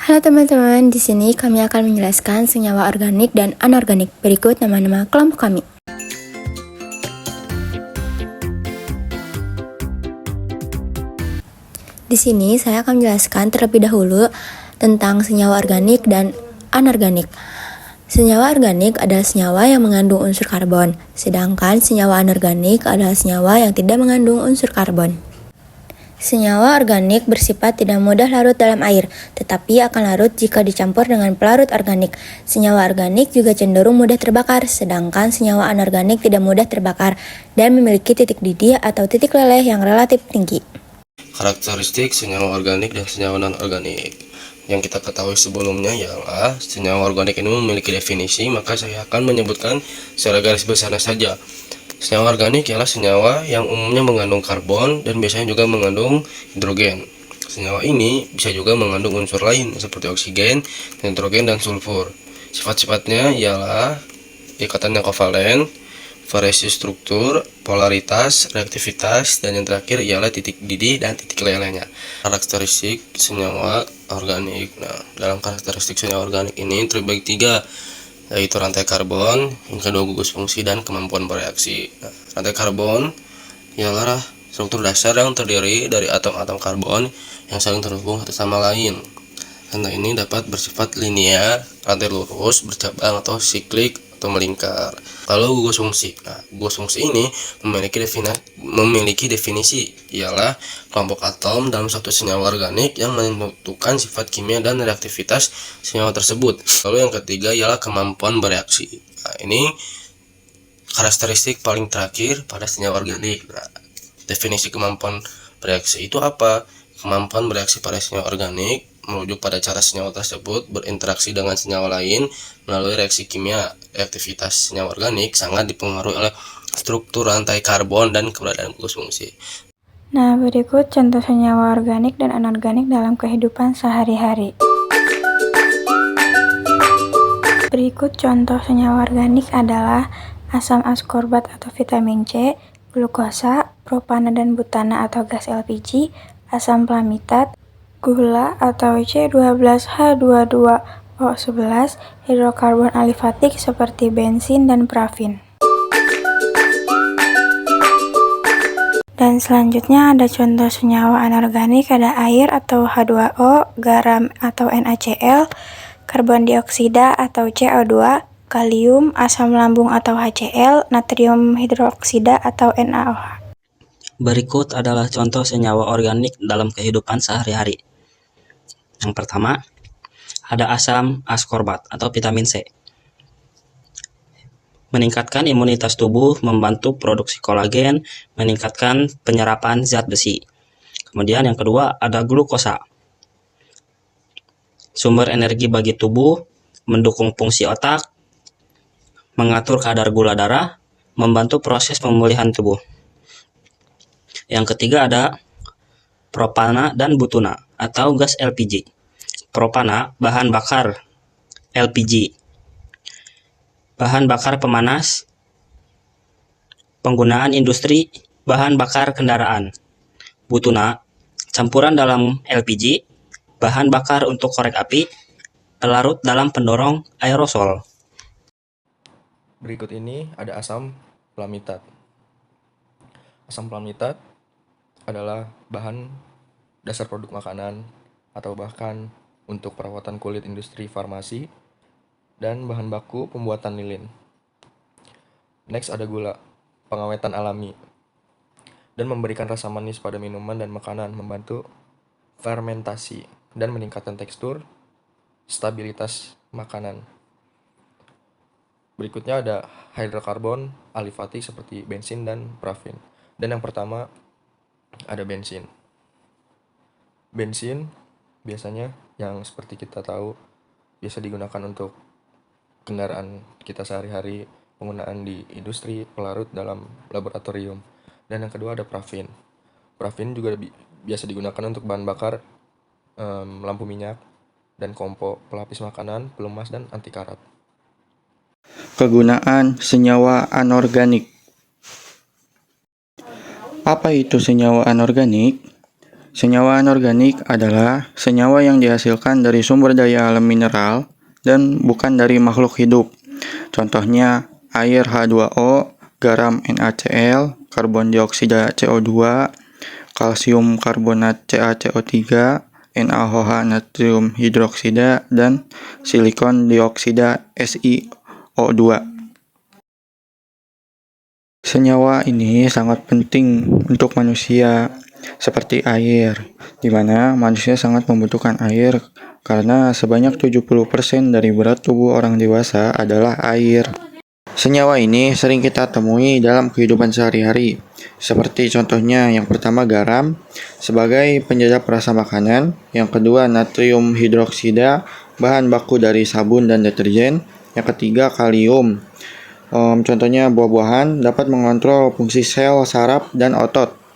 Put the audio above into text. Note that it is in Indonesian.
Halo teman-teman, di sini kami akan menjelaskan senyawa organik dan anorganik. Berikut nama-nama kelompok kami. Di sini saya akan menjelaskan terlebih dahulu tentang senyawa organik dan anorganik. Senyawa organik adalah senyawa yang mengandung unsur karbon, sedangkan senyawa anorganik adalah senyawa yang tidak mengandung unsur karbon. Senyawa organik bersifat tidak mudah larut dalam air, tetapi akan larut jika dicampur dengan pelarut organik. Senyawa organik juga cenderung mudah terbakar, sedangkan senyawa anorganik tidak mudah terbakar dan memiliki titik didih atau titik leleh yang relatif tinggi. Karakteristik senyawa organik dan senyawa non-organik yang kita ketahui sebelumnya ialah senyawa organik ini memiliki definisi, maka saya akan menyebutkan secara garis besarnya saja. Senyawa organik ialah senyawa yang umumnya mengandung karbon dan biasanya juga mengandung hidrogen. Senyawa ini bisa juga mengandung unsur lain seperti oksigen, nitrogen, dan sulfur. Sifat-sifatnya ialah ikatannya kovalen, variasi struktur, polaritas, reaktivitas, dan yang terakhir ialah titik didih dan titik lelehnya. Karakteristik senyawa organik. Nah, dalam karakteristik senyawa organik ini terbagi tiga, yaitu rantai karbon, yang kedua gugus fungsi, dan kemampuan bereaksi. Nah, rantai karbon ialah struktur dasar yang terdiri dari atom-atom karbon yang saling terhubung satu sama lain. Rantai ini dapat bersifat linear, rantai lurus, bercabang, atau siklik, atau melingkar. Lalu gugus fungsi. Nah, gugus fungsi ini memiliki definisi ialah kelompok atom dalam satu senyawa organik yang menentukan sifat kimia dan reaktivitas senyawa tersebut. Lalu yang ketiga ialah kemampuan bereaksi. Nah, ini karakteristik paling terakhir pada senyawa organik. Nah, definisi kemampuan bereaksi itu apa? Kemampuan bereaksi pada senyawa organik merujuk pada cara senyawa tersebut berinteraksi dengan senyawa lain melalui reaksi kimia. Reaktivitas senyawa organik sangat dipengaruhi oleh struktur rantai karbon dan keberadaan gugus fungsi. Nah, berikut contoh senyawa organik dan anorganik dalam kehidupan sehari-hari. Berikut contoh senyawa organik adalah asam askorbat atau vitamin C, glukosa, propana dan butana atau gas LPG, asam plamitat, gula atau C12H22O11, hidrokarbon alifatik seperti bensin dan parafin. Dan selanjutnya ada contoh senyawa anorganik, ada air atau H2O, garam atau NaCl, karbon dioksida atau CO2, kalium, asam lambung atau HCl, natrium hidroksida atau NaOH. Berikut adalah contoh senyawa organik dalam kehidupan sehari-hari. Yang pertama, ada asam askorbat atau vitamin C. Meningkatkan imunitas tubuh, membantu produksi kolagen, meningkatkan penyerapan zat besi. Kemudian yang kedua ada glukosa. Sumber energi bagi tubuh, mendukung fungsi otak, mengatur kadar gula darah, membantu proses pemulihan tubuh. Yang ketiga ada propana dan butana atau gas LPG. Propana, bahan bakar LPG, bahan bakar pemanas, penggunaan industri, bahan bakar kendaraan. Butana, campuran dalam LPG, bahan bakar untuk korek api, pelarut dalam pendorong aerosol. Berikut ini ada asam plamitat. Asam plamitat adalah bahan dasar produk makanan atau bahkan untuk perawatan kulit industri farmasi dan bahan baku pembuatan lilin. Next ada gula, pengawetan alami dan memberikan rasa manis pada minuman dan makanan, membantu fermentasi dan meningkatkan tekstur, stabilitas makanan. Berikutnya ada hidrokarbon alifatik seperti bensin dan parafin. Dan yang pertama ada bensin. Bensin biasanya yang seperti kita tahu biasa digunakan untuk kendaraan kita sehari-hari, penggunaan di industri, pelarut dalam laboratorium. Dan yang kedua ada parafin. Parafin juga biasa digunakan untuk bahan bakar lampu minyak dan kompor, pelapis makanan, pelumas, dan anti karat. Kegunaan senyawa anorganik. Apa itu senyawa anorganik? Senyawa anorganik adalah senyawa yang dihasilkan dari sumber daya alam mineral dan bukan dari makhluk hidup. Contohnya air H2O, garam NaCl, karbon dioksida CO2, kalsium karbonat CaCO3, NaOH natrium hidroksida, dan silikon dioksida SiO2. Senyawa ini sangat penting untuk manusia, seperti air, di mana manusia sangat membutuhkan air karena sebanyak 70% dari berat tubuh orang dewasa adalah air. Senyawa ini sering kita temui dalam kehidupan sehari-hari, seperti contohnya yang pertama garam sebagai penyedap rasa makanan, yang kedua natrium hidroksida, bahan baku dari sabun dan deterjen, yang ketiga kalium. Contohnya buah-buahan dapat mengontrol fungsi sel, saraf, dan otot.